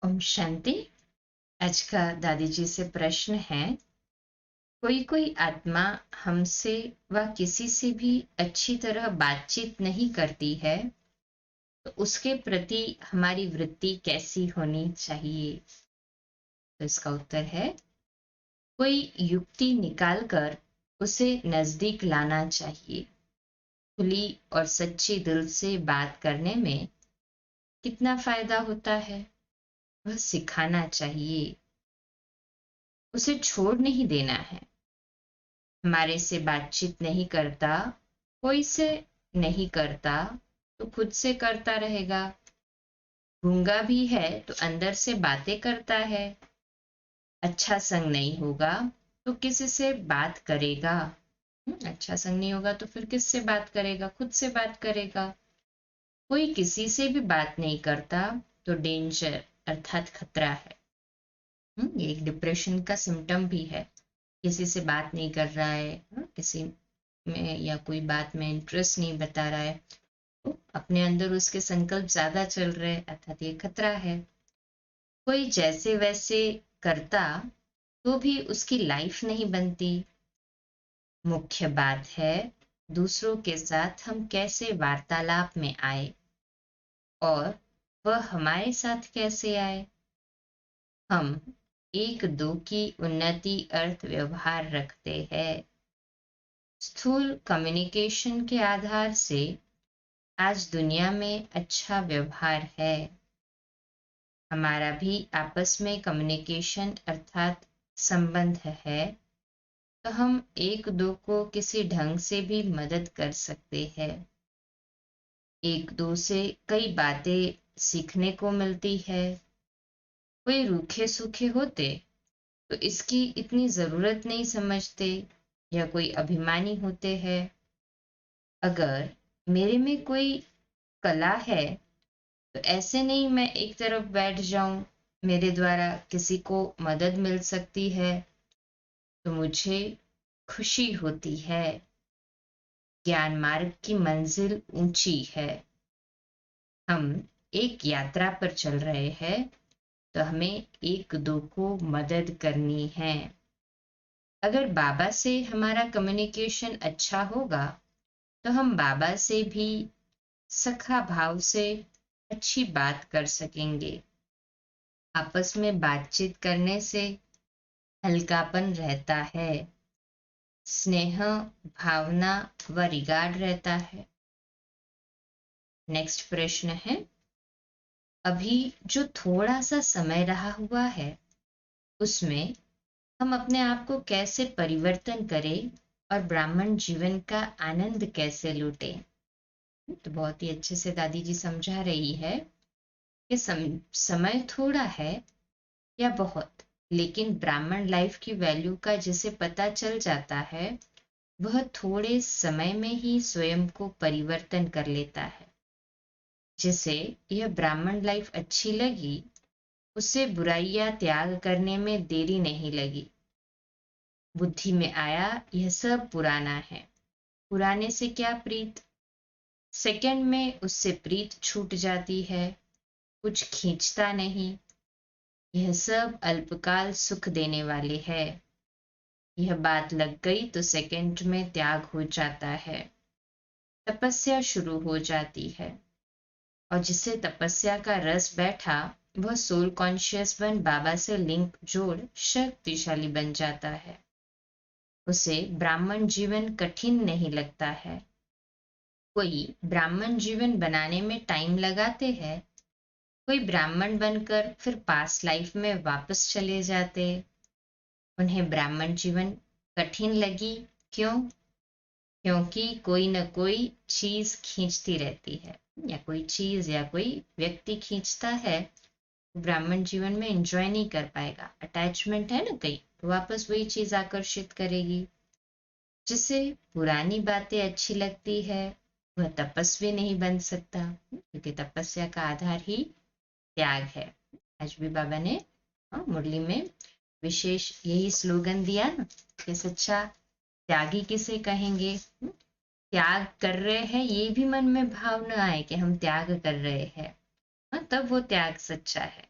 ओम शांति। आज का दादी जी से प्रश्न है, कोई कोई आत्मा हमसे व किसी से भी अच्छी तरह बातचीत नहीं करती है, तो उसके प्रति हमारी वृत्ति कैसी होनी चाहिए? तो इसका उत्तर है, कोई युक्ति निकालकर उसे नजदीक लाना चाहिए। खुली और सच्ची दिल से बात करने में कितना फायदा होता है, वह सिखाना चाहिए। उसे छोड़ नहीं देना है। हमारे से बातचीत नहीं करता, कोई से नहीं करता, तो खुद से करता रहेगा। गूंगा भी है तो अंदर से बातें करता है। अच्छा संग नहीं होगा तो किसी से बात करेगा? अच्छा संग नहीं होगा तो फिर किससे बात करेगा? खुद से बात करेगा। कोई किसी से भी बात नहीं करता तो डेंजर अर्थात खतरा है। ये एक डिप्रेशन का सिम्टम भी है। किसी से बात नहीं कर रहा है, किसी में या कोई बात में इंटरेस्ट नहीं बता रहा है, तो अपने अंदर उसके संकल्प ज्यादा चल रहे हैं, अर्थात ये खतरा है। कोई जैसे वैसे करता तो भी उसकी लाइफ नहीं बनती। मुख्य बात है दूसरों के साथ हम कैसे वार्तालाप में आए और वह हमारे साथ कैसे आए। हम एक दो की उन्नति अर्थ व्यवहार रखते हैं। स्थूल कम्युनिकेशन के आधार से आज दुनिया में अच्छा व्यवहार है। हमारा भी आपस में कम्युनिकेशन अर्थात संबंध है, तो हम एक दो को किसी ढंग से भी मदद कर सकते हैं। एक दो से कई बातें सीखने को मिलती है। कोई रूखे सूखे होते तो इसकी इतनी जरूरत नहीं समझते, या कोई अभिमानी होते हैं। अगर मेरे में कोई कला है तो ऐसे नहीं मैं एक तरफ बैठ जाऊं, मेरे द्वारा किसी को मदद मिल सकती है तो मुझे खुशी होती है। ज्ञान मार्ग की मंजिल ऊंची है। हम एक यात्रा पर चल रहे हैं, तो हमें एक दो को मदद करनी है। अगर बाबा से हमारा कम्युनिकेशन अच्छा होगा तो हम बाबा से भी सखा भाव से अच्छी बात कर सकेंगे। आपस में बातचीत करने से हल्कापन रहता है, स्नेह भावना व रिगार्ड रहता है। नेक्स्ट प्रश्न है, अभी जो थोड़ा सा समय रहा हुआ है उसमें हम अपने आप को कैसे परिवर्तन करें और ब्राह्मण जीवन का आनंद कैसे लूटें? तो बहुत ही अच्छे से दादी जी समझा रही है कि समय थोड़ा है या बहुत, लेकिन ब्राह्मण लाइफ की वैल्यू का जिसे पता चल जाता है वह थोड़े समय में ही स्वयं को परिवर्तन कर लेता है। जिसे यह ब्राह्मण लाइफ अच्छी लगी उसे बुराइयां त्याग करने में देरी नहीं लगी। बुद्धि में आया यह सब पुराना है, पुराने से क्या प्रीत। सेकंड में उससे प्रीत छूट जाती है, कुछ खींचता नहीं। यह सब अल्पकाल सुख देने वाले है। यह बात लग गई तो सेकंड में त्याग हो जाता है, तपस्या शुरू हो जाती है। और जिसे तपस्या का रस बैठा वह सोल कॉन्शियस बन बाबा से लिंक जोड़ शक्तिशाली बन जाता है। उसे ब्राह्मण जीवन कठिन नहीं लगता है। कोई ब्राह्मण जीवन बनाने में टाइम लगाते हैं, कोई ब्राह्मण बनकर फिर पास्ट लाइफ में वापस चले जाते। उन्हें ब्राह्मण जीवन कठिन लगी, क्यों? क्योंकि कोई न कोई चीज खींचती रहती है, या कोई चीज या कोई व्यक्ति खींचता है। ब्राह्मण जीवन में एंजॉय नहीं कर पाएगा, अटैचमेंट है ना कहीं, तो वापस वही चीज आकर्षित करेगी। जिसे पुरानी बातें अच्छी लगती है वह तपस्वी नहीं बन सकता, क्योंकि तपस्या का आधार ही त्याग है। आज भी बाबा ने मुरली में विशेष यही स्लोगन दिया ना कि सच्चा त्यागी किसे कहेंगे। त्याग कर रहे हैं ये भी मन में भाव न आए कि हम त्याग कर रहे हैं, तब वो त्याग सच्चा है।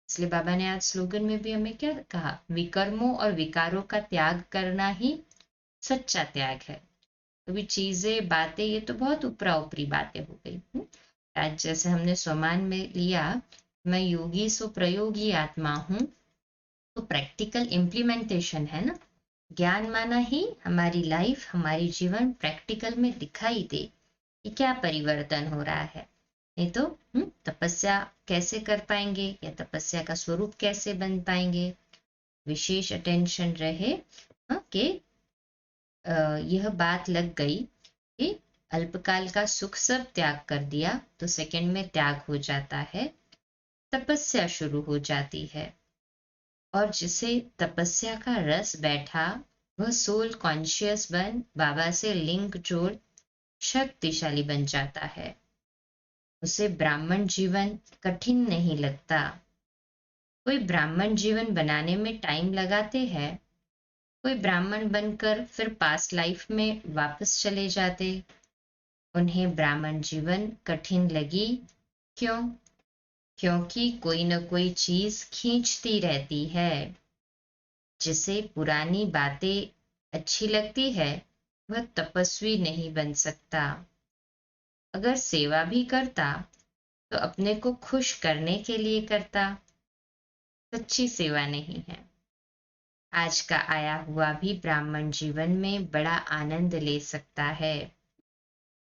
इसलिए बाबा ने आज स्लोगन में भी हमें क्या कहा, विकर्मों और विकारों का त्याग करना ही सच्चा त्याग है। कभी चीजें बातें ये तो बहुत ऊपरा ऊपरी बातें हो गई। आज जैसे हमने स्वमान में लिया, मैं योगी सो प्रयोगी आत्मा हूं, तो प्रैक्टिकल इम्प्लीमेंटेशन है ना। ज्ञान माना ही हमारी लाइफ, हमारी जीवन प्रैक्टिकल में दिखाई दे कि क्या परिवर्तन हो रहा है। नहीं तो तपस्या कैसे कर पाएंगे, या तपस्या का स्वरूप कैसे बन पाएंगे। विशेष अटेंशन रहे कि यह बात लग गई कि अल्पकाल का सुख सब त्याग कर दिया तो सेकंड में त्याग हो जाता है, तपस्या शुरू हो जाती है। और जिसे तपस्या का रस बैठा, वह सोल कॉन्शियस बन बाबा से लिंक जोड़ शक्तिशाली बन जाता है। उसे ब्राह्मण जीवन कठिन नहीं लगता। कोई ब्राह्मण जीवन बनाने में टाइम लगाते हैं, कोई ब्राह्मण बनकर फिर पास्ट लाइफ में वापस चले जाते। उन्हें ब्राह्मण जीवन कठिन लगी, क्यों? क्योंकि कोई न कोई चीज खींचती रहती है। जिसे पुरानी बातें अच्छी लगती है, वह तपस्वी नहीं बन सकता। अगर सेवा भी करता तो अपने को खुश करने के लिए करता, सच्ची सेवा नहीं है। आज का आया हुआ भी ब्राह्मण जीवन में बड़ा आनंद ले सकता है।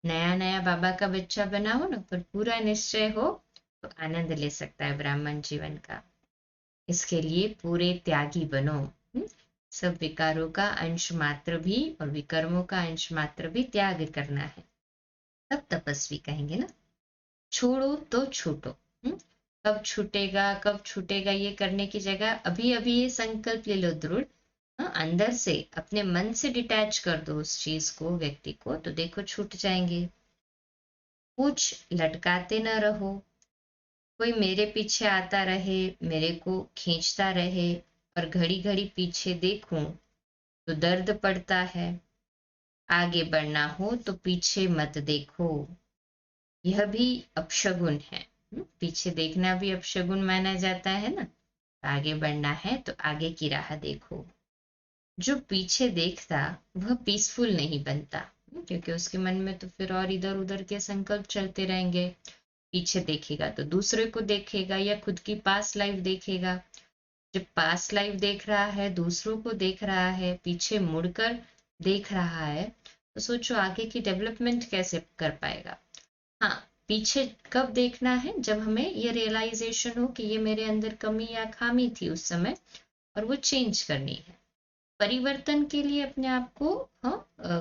नया नया बाबा का बच्चा बना हो ना, पर पूरा निश्चय हो तो आनंद ले सकता है ब्राह्मण जीवन का। इसके लिए पूरे त्यागी बनो। सब विकारों का अंश मात्र भी और विकर्मों का अंश मात्र भी त्याग करना है, तब तपस्वी कहेंगे ना। छोड़ो तो छूटो। कब छूटेगा कब छूटेगा ये करने की जगह अभी अभी ये संकल्प ले लो दृढ़। अंदर से अपने मन से डिटैच कर दो उस चीज को, व्यक्ति को, तो देखो छूट जाएंगे। कुछ लटकाते न रहो। कोई मेरे पीछे आता रहे, मेरे को खींचता रहे और घड़ी घड़ी पीछे देखूं तो दर्द पड़ता है। आगे बढ़ना हो तो पीछे मत देखो, यह भी अपशगुन है। पीछे देखना भी अपशगुन माना जाता है ना। आगे बढ़ना है तो आगे की राह देखो। जो पीछे देखता वह पीसफुल नहीं बनता, क्योंकि उसके मन में तो फिर और इधर उधर के संकल्प चलते रहेंगे। पीछे देखेगा तो दूसरे को देखेगा या खुद की पास्ट लाइफ देखेगा। जब पास्ट लाइफ देख रहा है, दूसरों को देख रहा है, पीछे मुड़कर देख रहा है, तो सोचो आगे की डेवलपमेंट कैसे कर पाएगा। हाँ, पीछे कब देखना है, जब हमें ये रियलाइजेशन हो कि ये मेरे अंदर कमी या खामी थी उस समय और वो चेंज करनी है। परिवर्तन के लिए अपने आप को,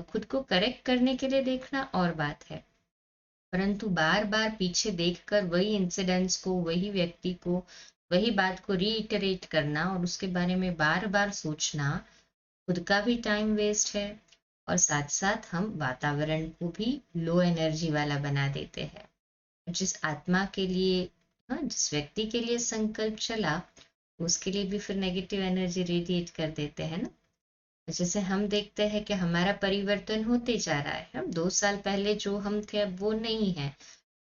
खुद को करेक्ट करने के लिए देखना और बात है, परंतु बार बार पीछे देखकर वही इंसिडेंट्स को, वही व्यक्ति को, वही बात को रीइटरेट करना और उसके बारे में बार बार सोचना खुद का भी टाइम वेस्ट है, और साथ साथ हम वातावरण को भी लो एनर्जी वाला बना देते हैं। जिस आत्मा के लिए, जिस व्यक्ति के लिए संकल्प चला, उसके लिए भी फिर नेगेटिव एनर्जी रेडिएट कर देते हैं ना। जैसे हम देखते हैं कि हमारा परिवर्तन होते जा रहा है। हम 2 साल पहले जो हम थे अब वो नहीं है।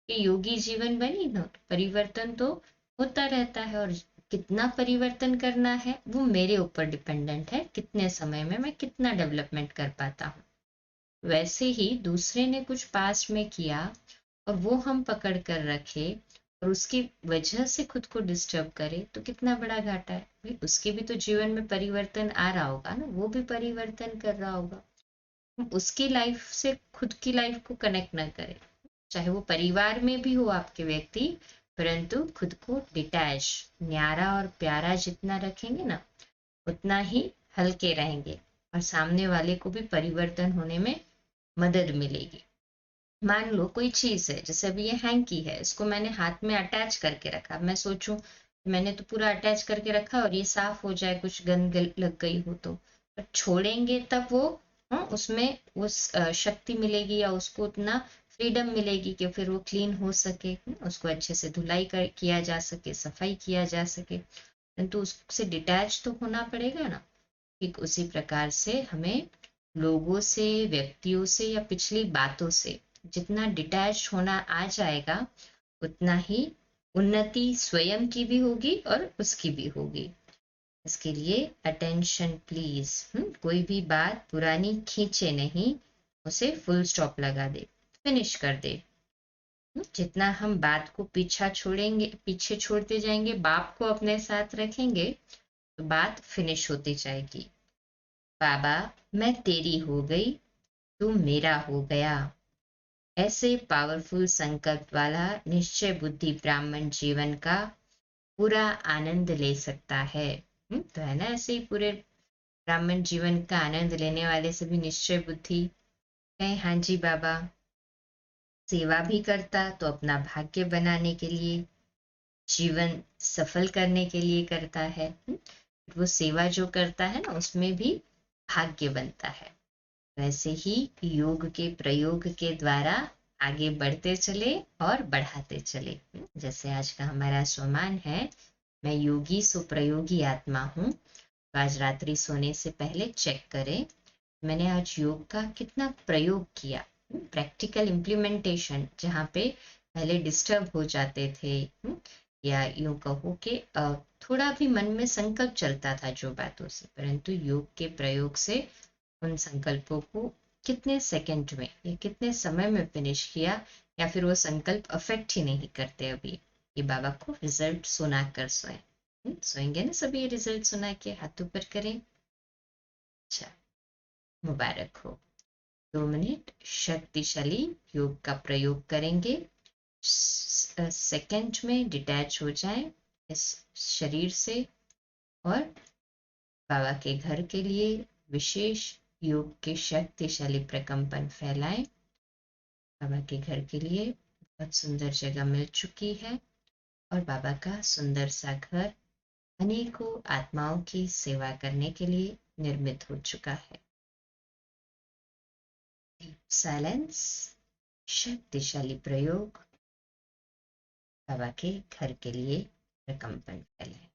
कि योगी जीवन बनी ना, परिवर्तन तो होता रहता है, और कितना परिवर्तन करना है वो मेरे ऊपर डिपेंडेंट है, कितने समय में मैं कितना डेवलपमेंट कर पाता हूँ। वैसे ही दूसरे ने कुछ पास्ट में किया और वो हम पकड़ कर रखे और उसकी वजह से खुद को डिस्टर्ब करे, तो कितना बड़ा घाटा है भाई। उसके भी तो जीवन में परिवर्तन आ रहा होगा ना, वो भी परिवर्तन कर रहा होगा। उसकी लाइफ से खुद की लाइफ को कनेक्ट ना करे, चाहे वो परिवार में भी हो आपके व्यक्ति, परंतु खुद को डिटैच, न्यारा और प्यारा जितना रखेंगे ना, उतना ही हल्के रहेंगे और सामने वाले को भी परिवर्तन होने में मदद मिलेगी। मान लो कोई चीज है, जैसे अभी ये हैंकी है, इसको मैंने हाथ में अटैच करके रखा। मैं सोचूं मैंने तो पूरा अटैच करके रखा और ये साफ हो जाए, कुछ गंद लग गई हो तो, पर छोड़ेंगे तब वो, उसमें उस शक्ति मिलेगी या उसको उतना फ्रीडम मिलेगी कि फिर वो क्लीन हो सके, उसको अच्छे से धुलाई किया जा सके, सफाई किया जा सके। परंतु उससे डिटैच तो होना पड़ेगा ना। ठीक उसी प्रकार से हमें लोगों से, व्यक्तियों से या पिछली बातों से जितना डिटैच होना आ जाएगा, उतना ही उन्नति स्वयं की भी होगी और उसकी भी होगी। इसके लिए अटेंशन प्लीज। कोई भी बात पुरानी खींचे नहीं, उसे फुल स्टॉप लगा दे, फिनिश कर दे। जितना हम बात को पीछे छोड़ते जाएंगे, बाप को अपने साथ रखेंगे, तो बात फिनिश होती जाएगी। बाबा, मैं तेरी हो गई, तू मेरा हो गया। ऐसे पावरफुल संकल्प वाला निश्चय बुद्धि ब्राह्मण जीवन का पूरा आनंद ले सकता है। तो है ना, ऐसे ही पूरे ब्राह्मण जीवन का आनंद लेने वाले सभी निश्चय बुद्धि है। हाँ जी बाबा, सेवा भी करता तो अपना भाग्य बनाने के लिए, जीवन सफल करने के लिए करता है। वो सेवा जो करता है ना, उसमें भी भाग्य बनता है। वैसे ही योग के प्रयोग के द्वारा आगे बढ़ते चले और बढ़ाते चले। जैसे आज का हमारा स्वमान है, मैं योगी सो प्रयोगी आत्मा हूँ। तो आज रात्रि सोने से पहले चेक करें, मैंने आज योग का कितना प्रयोग किया। प्रैक्टिकल इम्प्लीमेंटेशन, जहाँ पे पहले डिस्टर्ब हो जाते थे, या यूं कहो कि थोड़ा भी मन में संकल्प चलता था जो बातों से, परंतु योग के प्रयोग से उन संकल्पों को कितने सेकंड में या कितने समय में फिनिश किया, या फिर वो संकल्प अफेक्ट ही नहीं करते अभी। ये बाबा को रिजल्ट सुना कर सोए। सोएंगे ना सभी, ये रिजल्ट सुना के हाथ ऊपर करें। अच्छा, मुबारक हो। 2 मिनट शक्तिशाली योग का प्रयोग करेंगे। सेकंड में डिटैच हो जाएं इस शरीर से, और बाबा के घर के लिए विशेष योग के शक्तिशाली प्रकंपन फैलाएं। बाबा के घर के लिए बहुत सुंदर जगह मिल चुकी है, और बाबा का सुंदर सा घर अनेकों आत्माओं की सेवा करने के लिए निर्मित हो चुका है। साइलेंस, शक्तिशाली प्रयोग, बाबा के घर के लिए प्रकंपन फैलाएं।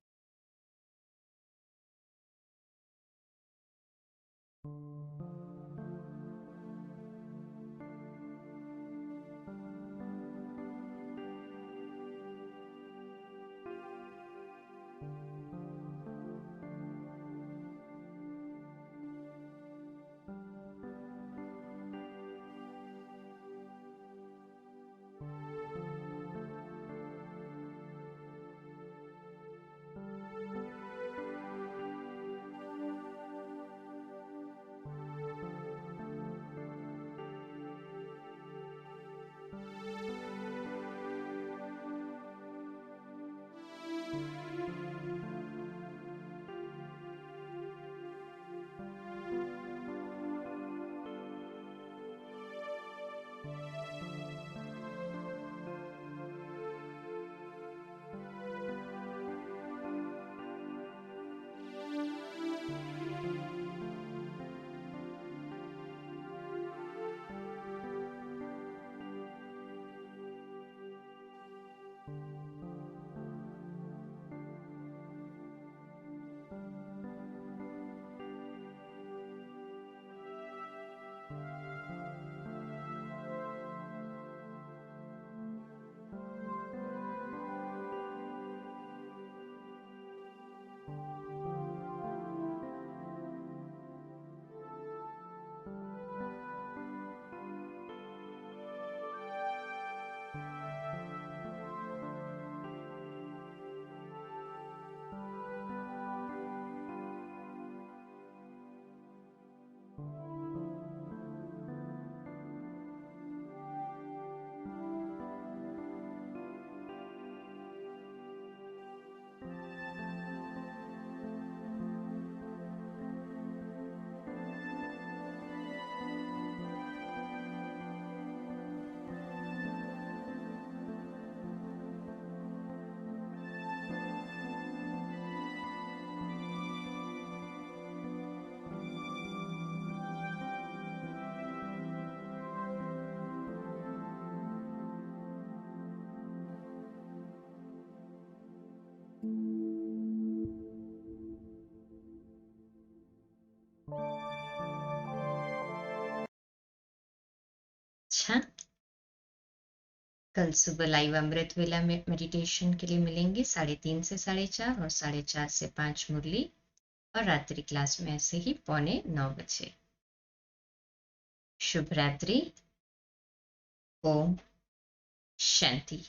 अच्छा, कल सुबह लाइव अमृत वेला में मेडिटेशन के लिए मिलेंगे 3:30 से 4:30 और 4:30 से 5 मुरली, और रात्रि क्लास में ऐसे ही 8:45 बजे। शुभ रात्रि। ओम शांति।